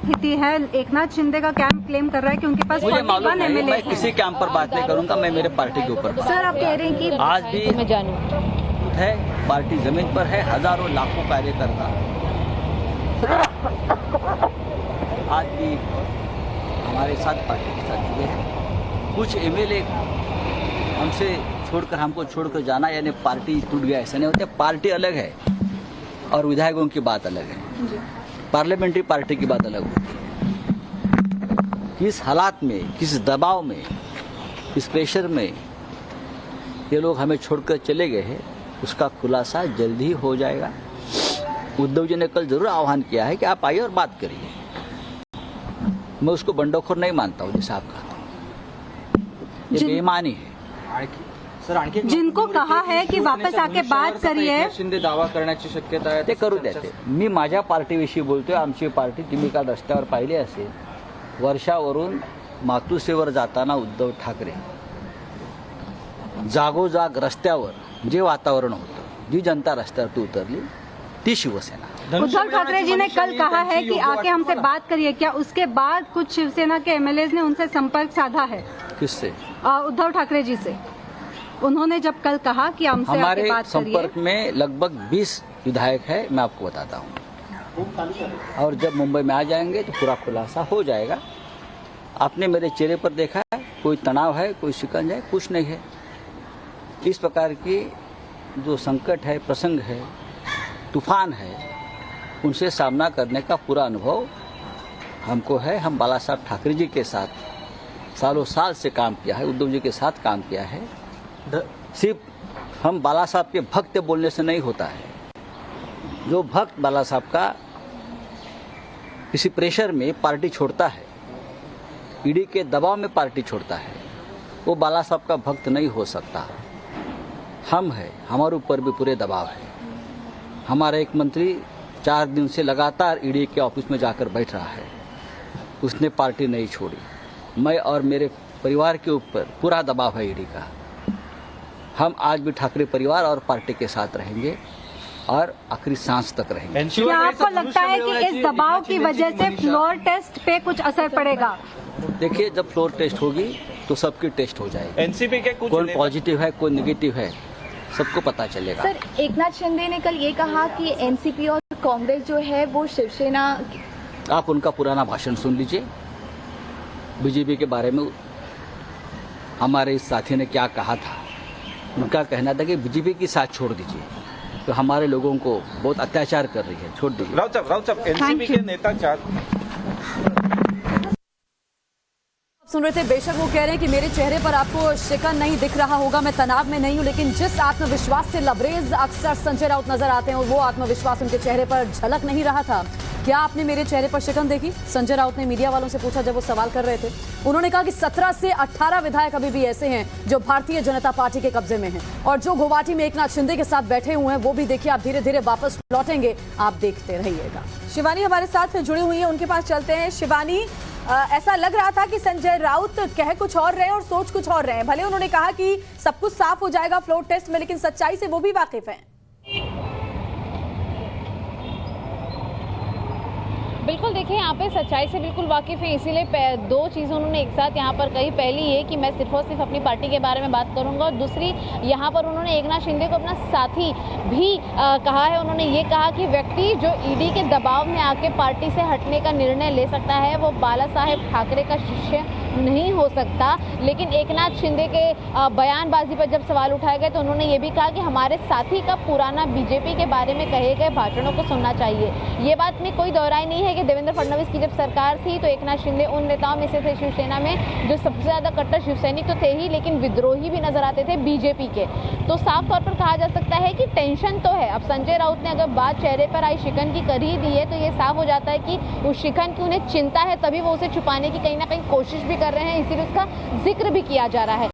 स्थिति है? एकनाथ शिंदे का कैंप क्लेम कर रहा है कि उनके पास मुझे मालूम 41 नहीं, मैं एमएलए किसी कैंप पर बात नहीं करूंगा, मैं मेरे पार्टी के ऊपर बात। सर, आप कह रहे हैं कि आज भी मैं जानूं है, पार्टी जमीन पर है, हजारों लाखों कार्यकर्ता आज भी हमारे साथ पार्टी के साथ जुड़े हैं। कुछ एमएलए हमसे छोड़कर, हमको छोड़कर जाना यानी पार्टी टूट गया, ऐसा नहीं होता। पार्टी अलग है और विधायकों की बात अलग है, पार्लियामेंट्री पार्टी की बात अलग होती है। किस हालात में, किस दबाव में, किस प्रेशर में ये लोग हमें छोड़कर चले गए हैं, उसका खुलासा जल्द ही हो जाएगा। उद्धव जी ने कल जरूर आह्वान किया है कि आप आइए और बात करिए। मैं उसको बंडखोर नहीं मानता हूँ, जैसा आप कहते हैं, ये बेईमानी है। सर, आणखी जिनको कहा है की वापस आके बात करिए, शिंदे दावा करण्याची शक्यता आहे, ते करू देते। मी माझ्या पार्टीविषयी बोलतोय। आमची पार्टी तुम्ही काल रस्त्यावर पाहिली असेल, वर्षावरून मातुसीवर जाताना उद्धव ठाकरे जागोजाग रस्त्यावर जे वातावरण होतं, जी जनता रस्त्यावर उतरली ती शिवसेना। उद्धव ठाकरे जी ने कल कहा है कि आके हमसे बात करिए। क्या उसके बाद कुछ शिवसेना के एमएलए ने उनसे संपर्क साधा है? किससे? उद्धव ठाकरे जी से। उन्होंने जब कल कहा कि हमसे आके हमारे बात करिए। संपर्क में लगभग 20 विधायक है, मैं आपको बताता हूँ। और जब मुंबई में आ जाएंगे तो पूरा खुलासा हो जाएगा। आपने मेरे चेहरे पर देखा है, कोई तनाव है, कोई शिकंज है, कुछ नहीं है। इस प्रकार की जो संकट है, प्रसंग है, तूफान है, उनसे सामना करने का पूरा अनुभव हमको है। हम बाला साहब ठाकरे जी के साथ सालों साल से काम किया है, उद्धव जी के साथ काम किया है। सिर्फ हम बाला साहब के भक्त बोलने से नहीं होता है। जो भक्त बाला साहब का किसी प्रेशर में पार्टी छोड़ता है, ईडी के दबाव में पार्टी छोड़ता है, वो बाला साहब का भक्त नहीं हो सकता। हम है, हमारे ऊपर भी पूरे दबाव है। हमारा एक मंत्री 4 दिन से लगातार ईडी के ऑफिस में जाकर बैठ रहा है, उसने पार्टी नहीं छोड़ी। मैं और मेरे परिवार के ऊपर पूरा दबाव है ईडी का। हम आज भी ठाकरे परिवार और पार्टी के साथ रहेंगे और आखिरी सांस तक रहेंगे। क्या आपको लगता है कि इस दबाव की वजह से फ्लोर टेस्ट पे कुछ असर पड़ेगा? देखिए, जब फ्लोर टेस्ट होगी तो सबकी टेस्ट हो जाएगी। एनसीपी के कुछ कौन पॉजिटिव है, कौन नेगेटिव है, सबको पता चलेगा। सर, एकनाथ शिंदे ने कल ये कहा कि एनसीपी और कांग्रेस जो है वो शिवसेना। आप उनका पुराना भाषण सुन लीजिए। बीजेपी के बारे में हमारे इस साथी ने क्या कहा था। उनका कहना था कि बीजेपी की साथ छोड़ दीजिए, तो हमारे लोगों को बहुत अत्याचार कर रही है, छोड़ दीजिए। राव साहब, एनसीपी के नेता सुन रहे थे। बेशक वो कह रहे हैं कि मेरे चेहरे पर आपको शिकन नहीं दिख रहा होगा, मैं तनाव में नहीं हूं, लेकिन जिस आत्मविश्वास से लबरेज अक्सर संजय राउत नजर आते हैं, वो आत्मविश्वास उनके चेहरे पर झलक नहीं रहा था। क्या आपने मेरे चेहरे पर शिकन देखी? संजय राउत ने मीडिया वालों से पूछा जब वो सवाल कर रहे थे। उन्होंने कहा कि 17 से 18 विधायक अभी भी ऐसे हैं जो भारतीय जनता पार्टी के कब्जे में हैं, और जो गुवाहाटी में एकनाथ शिंदे के साथ बैठे हुए हैं वो भी देखिए आप धीरे धीरे वापस लौटेंगे, आप देखते रहिएगा। शिवानी हमारे साथ जुड़ी हुई है, उनके पास चलते हैं। शिवानी, ऐसा लग रहा था कि संजय राउत कह कुछ और रहे और सोच कुछ और रहे। भले उन्होंने कहा कि सब कुछ साफ हो जाएगा फ्लोर टेस्ट में, लेकिन सच्चाई से वो भी वाकिफ हैं। बिल्कुल, देखिए यहाँ पे सच्चाई से बिल्कुल वाकिफ है, इसीलिए 2 चीज़ें उन्होंने एक साथ यहाँ पर कही। पहली ये कि मैं सिर्फ और सिर्फ अपनी पार्टी के बारे में बात करूँगा, और दूसरी यहाँ पर उन्होंने एकनाथ शिंदे को अपना साथी भी कहा है। उन्होंने ये कहा कि व्यक्ति जो ईडी के दबाव में आके पार्टी से हटने का निर्णय ले सकता है वो बाला साहेब ठाकरे का शिष्य नहीं हो सकता। लेकिन एकनाथ शिंदे के बयानबाजी पर जब सवाल उठाए गए तो उन्होंने ये भी कहा कि हमारे साथी का पुराना बीजेपी के बारे में कहे गए भाषणों को सुनना चाहिए। ये बात में कोई दोहराई नहीं है कि देवेंद्र फडणवीस की जब सरकार थी तो एकनाथ शिंदे उन नेताओं में से थे शिवसेना में जो सबसे ज़्यादा कट्टर शिवसैनिक तो थे ही, लेकिन विद्रोही भी नजर आते थे बीजेपी के। तो साफ तौर पर कहा जा सकता है कि टेंशन तो है। अब संजय राउत ने अगर बात चेहरे पर आई शिकन की कर ही दी है तो ये साफ हो जाता है कि उस शिकन की उन्हें चिंता है, तभी वो उसे छुपाने की कहीं ना कहीं कोशिश भी कर रहे हैं, इसीलिए उसका जिक्र भी किया जा रहा है।